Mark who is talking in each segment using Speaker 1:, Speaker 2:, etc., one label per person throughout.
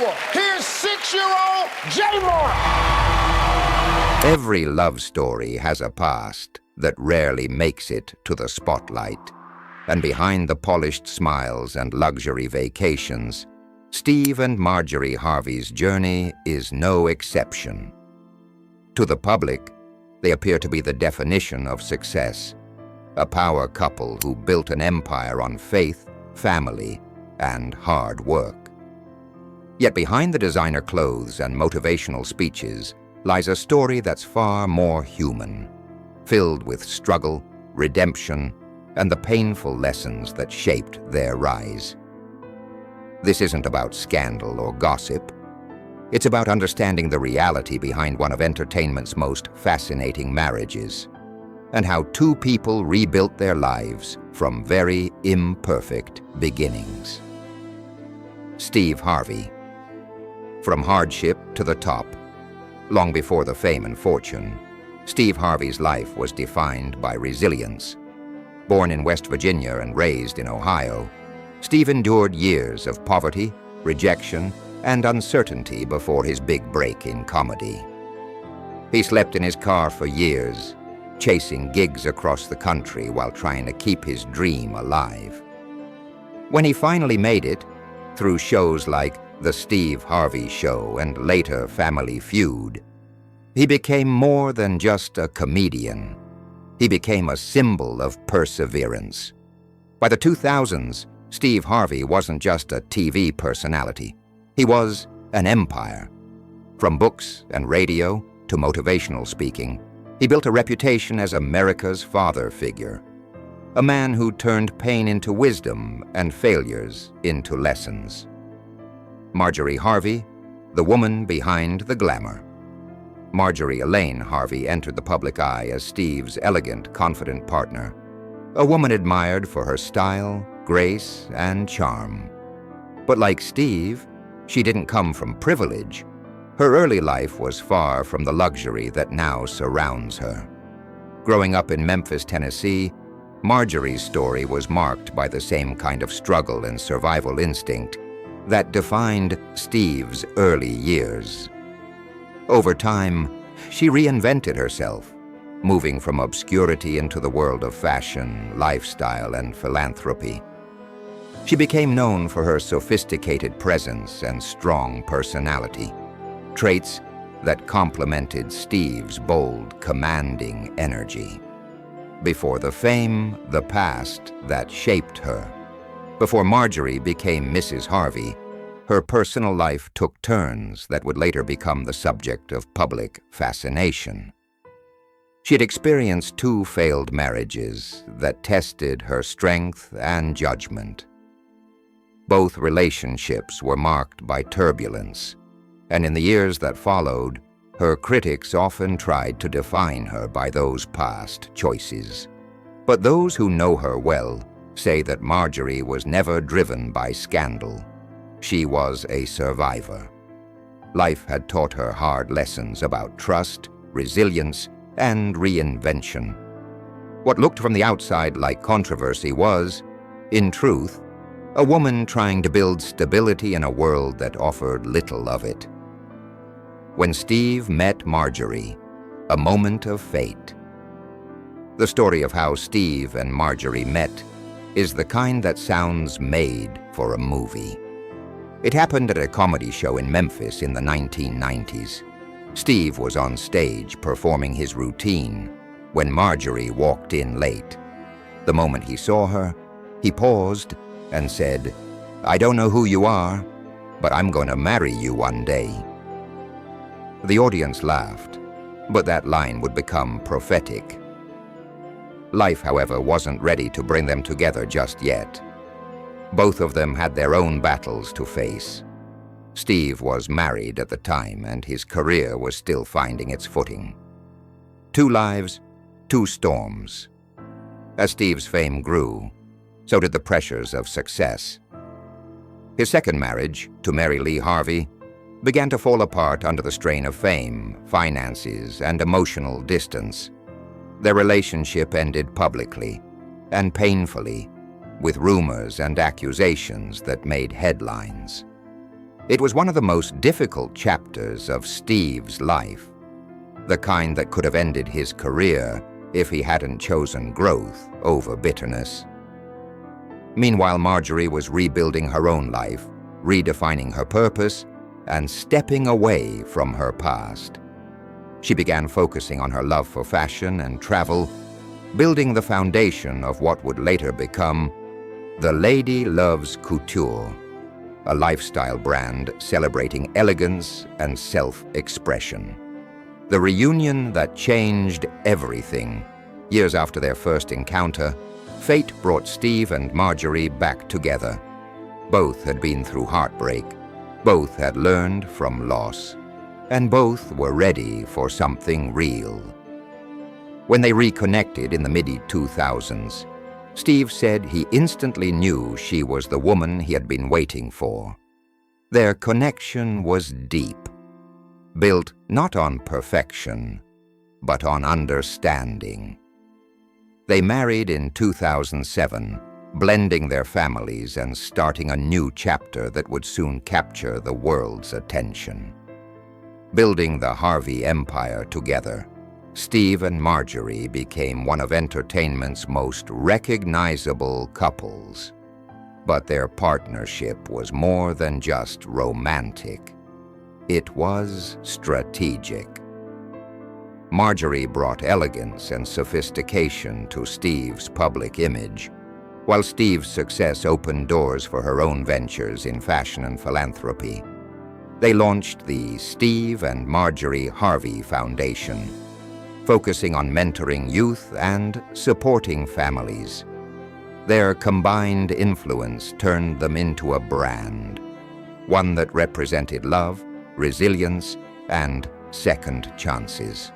Speaker 1: hour. Here's 6-year-old J. Moore.
Speaker 2: Every love story has a past that rarely makes it to the spotlight. And behind the polished smiles and luxury vacations, Steve and Marjorie Harvey's journey is no exception. To the public, they appear to be the definition of success, a power couple who built an empire on faith, family, and hard work. Yet behind the designer clothes and motivational speeches lies a story that's far more human, filled with struggle, redemption, and the painful lessons that shaped their rise. This isn't about scandal or gossip. It's about understanding the reality behind one of entertainment's most fascinating marriages, and how two people rebuilt their lives from very imperfect beginnings. Steve Harvey. From hardship to the top, long before the fame and fortune, Steve Harvey's life was defined by resilience. Born in West Virginia and raised in Ohio, Steve endured years of poverty, rejection, and uncertainty before his big break in comedy. He slept in his car for years, chasing gigs across the country while trying to keep his dream alive. When he finally made it, through shows like The Steve Harvey Show and later Family Feud, he became more than just a comedian. He became a symbol of perseverance. By the 2000s, Steve Harvey wasn't just a TV personality. He was an empire. From books and radio to motivational speaking, he built a reputation as America's father figure, a man who turned pain into wisdom and failures into lessons. Marjorie Harvey, the woman behind the glamour. Marjorie Elaine Harvey entered the public eye as Steve's elegant, confident partner, a woman admired for her style, grace, and charm. But like Steve, she didn't come from privilege. Her early life was far from the luxury that now surrounds her. Growing up in Memphis, Tennessee, Marjorie's story was marked by the same kind of struggle and survival instinct that defined Steve's early years. Over time, she reinvented herself, moving from obscurity into the world of fashion, lifestyle, and philanthropy. She became known for her sophisticated presence and strong personality, traits that complemented Steve's bold, commanding energy. Before the fame, the past that shaped her. Before Marjorie became Mrs. Harvey, her personal life took turns that would later become the subject of public fascination. She had experienced 2 failed marriages that tested her strength and judgment. Both relationships were marked by turbulence, and in the years that followed, her critics often tried to define her by those past choices. But those who know her well say that Marjorie was never driven by scandal. She was a survivor. Life had taught her hard lessons about trust, resilience, and reinvention. What looked from the outside like controversy was, in truth, a woman trying to build stability in a world that offered little of it. When Steve met Marjorie, a moment of fate. The story of how Steve and Marjorie met is the kind that sounds made for a movie. It happened at a comedy show in Memphis in the 1990s. Steve was on stage performing his routine when Marjorie walked in late. The moment he saw her, he paused and said, "I don't know who you are, but I'm going to marry you one day." The audience laughed, but that line would become prophetic. Life, however, wasn't ready to bring them together just yet. Both of them had their own battles to face. Steve was married at the time, and his career was still finding its footing. 2 lives, 2 storms. As Steve's fame grew, so did the pressures of success. His second marriage, to Mary Lee Harvey, began to fall apart under the strain of fame, finances, and emotional distance. Their relationship ended publicly and painfully, with rumors and accusations that made headlines. It was one of the most difficult chapters of Steve's life, the kind that could have ended his career if he hadn't chosen growth over bitterness. Meanwhile, Marjorie was rebuilding her own life, redefining her purpose, and stepping away from her past. She began focusing on her love for fashion and travel, building the foundation of what would later become The Lady Loves Couture, a lifestyle brand celebrating elegance and self-expression. The reunion that changed everything. Years after their first encounter, fate brought Steve and Marjorie back together. Both had been through heartbreak, both had learned from loss, and both were ready for something real. When they reconnected in the mid-2000s, Steve said he instantly knew she was the woman he had been waiting for. Their connection was deep, built not on perfection, but on understanding. They married in 2007, blending their families and starting a new chapter that would soon capture the world's attention. Building the Harvey empire together, Steve and Marjorie became one of entertainment's most recognizable couples. But their partnership was more than just romantic. It was strategic. Marjorie brought elegance and sophistication to Steve's public image, while Steve's success opened doors for her own ventures in fashion and philanthropy. They launched the Steve and Marjorie Harvey Foundation, focusing on mentoring youth and supporting families. Their combined influence turned them into a brand, one that represented love, resilience, and second chances.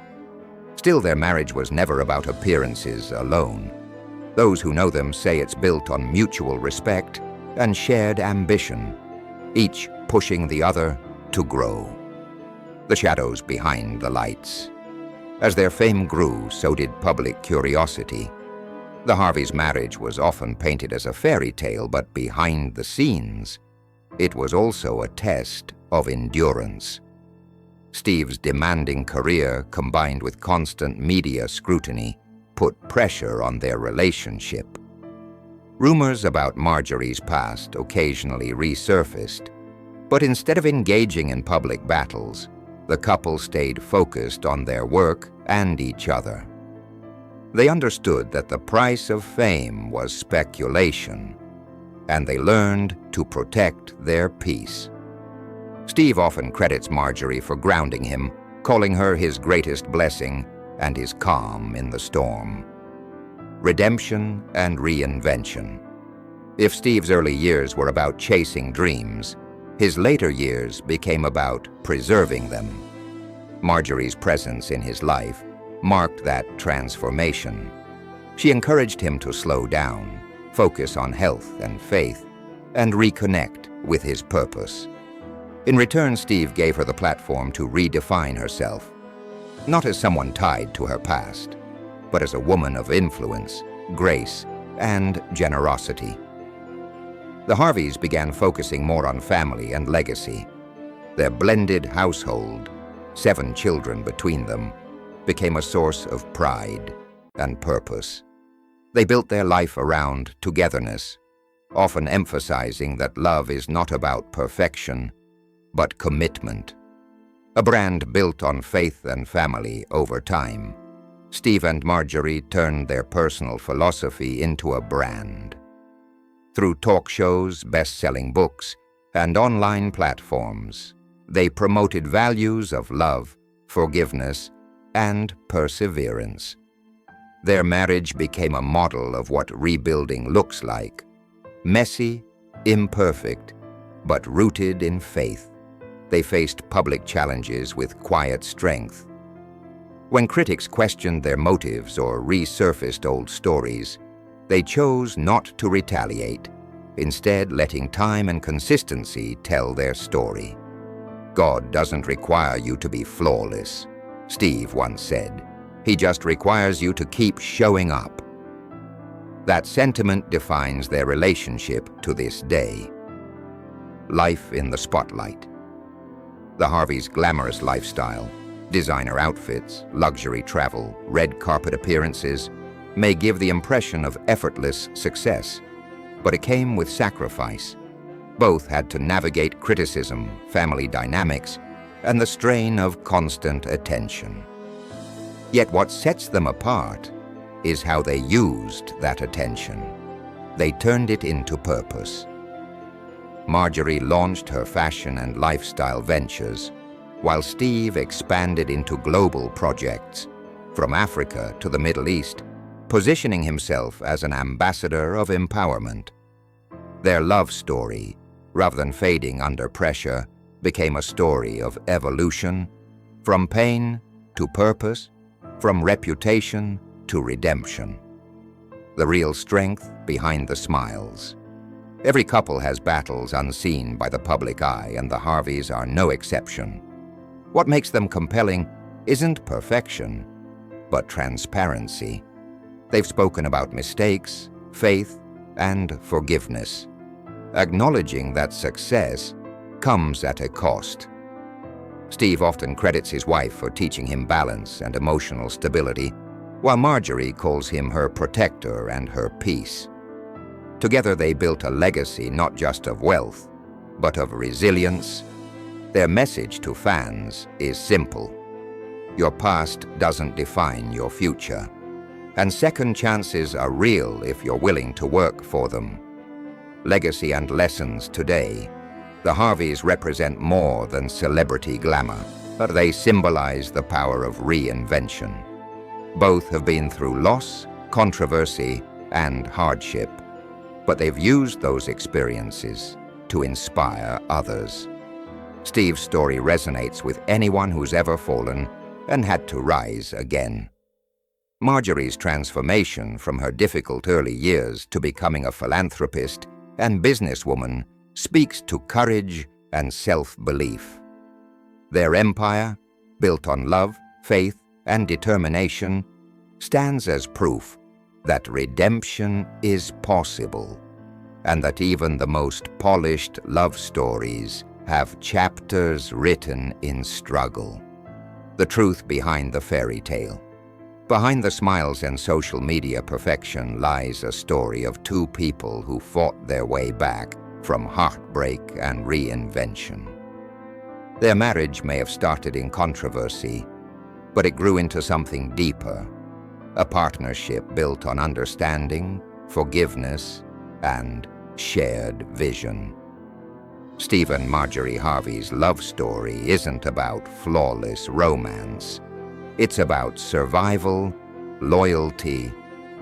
Speaker 2: Still, their marriage was never about appearances alone. Those who know them say it's built on mutual respect and shared ambition, each pushing the other to grow. The shadows behind the lights. As their fame grew, so did public curiosity. The Harveys' marriage was often painted as a fairy tale, but behind the scenes, it was also a test of endurance. Steve's demanding career, combined with constant media scrutiny, put pressure on their relationship. Rumors about Marjorie's past occasionally resurfaced, but instead of engaging in public battles, the couple stayed focused on their work and each other. They understood that the price of fame was speculation, and they learned to protect their peace. Steve often credits Marjorie for grounding him, calling her his greatest blessing and his calm in the storm. Redemption and reinvention. If Steve's early years were about chasing dreams, his later years became about preserving them. Marjorie's presence in his life marked that transformation. She encouraged him to slow down, focus on health and faith, and reconnect with his purpose. In return, Steve gave her the platform to redefine herself, not as someone tied to her past, but as a woman of influence, grace, and generosity. The Harveys began focusing more on family and legacy. Their blended household, 7 children between them, became a source of pride and purpose. They built their life around togetherness, often emphasizing that love is not about perfection, but commitment. A brand built on faith and family over time. Steve and Marjorie turned their personal philosophy into a brand. Through talk shows, best-selling books, and online platforms, they promoted values of love, forgiveness, and perseverance. Their marriage became a model of what rebuilding looks like. Messy, imperfect, but rooted in faith. They faced public challenges with quiet strength. When critics questioned their motives or resurfaced old stories, they chose not to retaliate, instead letting time and consistency tell their story. God doesn't require you to be flawless, Steve once said. He just requires you to keep showing up. That sentiment defines their relationship to this day. life in the spotlight. The Harveys' glamorous lifestyle, designer outfits, luxury travel, red carpet appearances, may give the impression of effortless success, but it came with sacrifice. Both had to navigate criticism, family dynamics, and the strain of constant attention. Yet what sets them apart is how they used that attention. They turned it into purpose. Marjorie launched her fashion and lifestyle ventures, while Steve expanded into global projects, from Africa to the Middle East, positioning himself as an ambassador of empowerment. Their love story, rather than fading under pressure, became a story of evolution, from pain to purpose, from reputation to redemption. The real strength behind the smiles. Every couple has battles unseen by the public eye, and the Harveys are no exception. What makes them compelling isn't perfection, but transparency. They've spoken about mistakes, faith, and forgiveness, acknowledging that success comes at a cost. Steve often credits his wife for teaching him balance and emotional stability, while Marjorie calls him her protector and her peace. Together they built a legacy not just of wealth, but of resilience. Their message to fans is simple. Your past doesn't define your future, and second chances are real if you're willing to work for them. Legacy and lessons today. The Harveys represent more than celebrity glamour, but they symbolize the power of reinvention. Both have been through loss, controversy, and hardship, but they've used those experiences to inspire others. Steve's story resonates with anyone who's ever fallen and had to rise again. Marjorie's transformation from her difficult early years to becoming a philanthropist and businesswoman speaks to courage and self-belief. Their empire, built on love, faith, and determination, stands as proof that redemption is possible, and that even the most polished love stories have chapters written in struggle. The truth behind the fairy tale. Behind the smiles and social media perfection lies a story of two people who fought their way back from heartbreak and reinvention. Their marriage may have started in controversy, but it grew into something deeper, a partnership built on understanding, forgiveness, and shared vision. Steve and Marjorie Harvey's love story isn't about flawless romance. It's about survival, loyalty,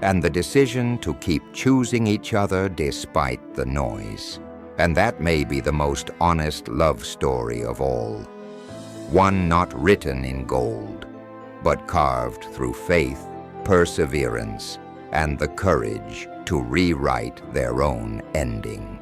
Speaker 2: and the decision to keep choosing each other despite the noise. And that may be the most honest love story of all. One not written in gold, but carved through faith, perseverance, and the courage to rewrite their own ending.